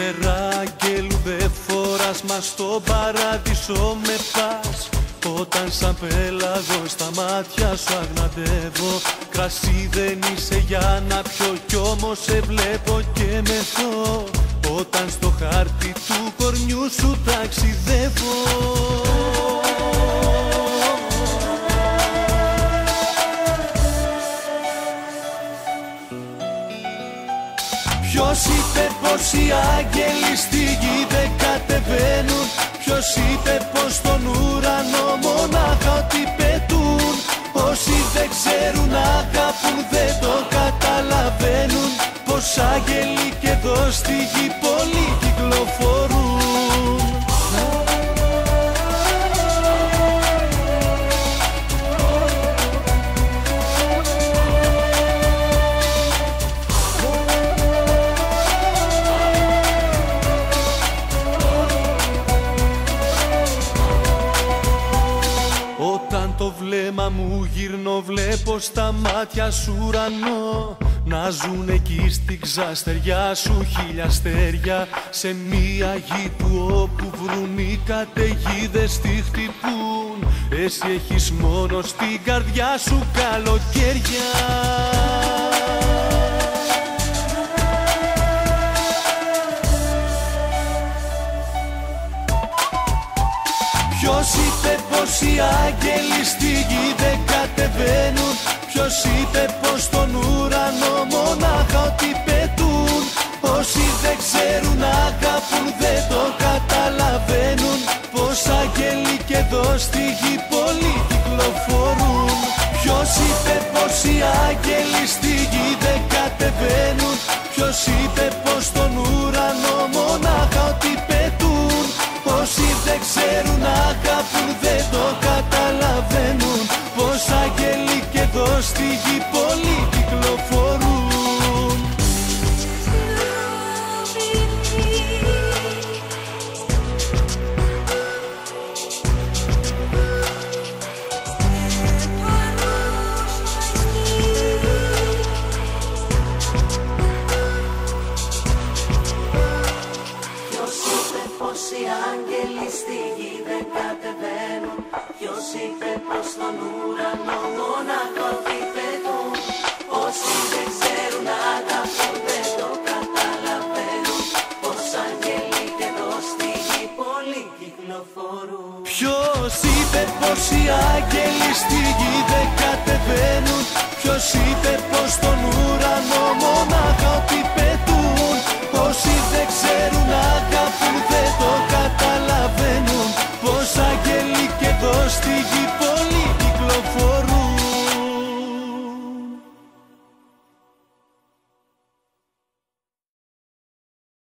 νερά αγγέλου δεν φοράς, μα στο παράδεισο με πας. Όταν σαν πέλαγο στα μάτια σου αγναντεύω, κρασί δεν είσαι για να πιω κι όμως σε βλέπω και μεθώ. Όταν στο χάρτη του κορμιού σου ταξιδεύω. Ποιος είπε πως οι άγγελοι στη γη δεν κατεβαίνουν? Ποιος είπε πως στον ουρανό μονάχα ότι πετούν? Όσοι δεν ξέρουν αγαπούν δεν το καταλαβαίνουν, πως άγγελοι και εδώ στη γη πολλοί κυκλοφορούν. Όταν το βλέμμα μου γυρνώ βλέπω στα μάτια σου ουρανό, να ζουν εκεί στην ξαστεριά σου χίλια αστέρια, σε μια γη που όπου βρουν οι καταιγίδες τη χτυπούν. Εσύ έχεις μόνο στην καρδιά σου καλοκαίρια. Ποιος είπε πως οι άγγελοι στη γη δεν κατεβαίνουν? Ποιος είπε πως στον ουρανό μονάχα ότι πετούν? Όσοι δεν ξέρουν αγαπούν δεν το καταλαβαίνουν, πως άγγελοι και εδώ στη γη πολλοί κυκλοφορούν. Ποιος είπε πως οι άγγελοι στη γη δεν κατεβαίνουν? Ποιος είπε πως στον ουρανό μονάχα ότι πετούν? Όσοι δεν ξέρουν αγαπούν δεν το καταλαβαίνουν, πως άγγελοι και εδώ στη γη πολλοί κυκλοφορούν. Οι άγγελοι στη γη δεν κατεβαίνουν? Ποιος είπε πως στον ουρανό μονάχα ότι πετούν? Όσοι δεν ξέρουν αγαπούν δεν το καταλαβαίνουν, πως άγγελοι και εδώ στη γη πολλοί κυκλοφορούν. Ποιος είπε πως οι άγγελοι στη γη δεν κατεβαίνουν? Ποιος είπε πως στον ουρανό μονάχα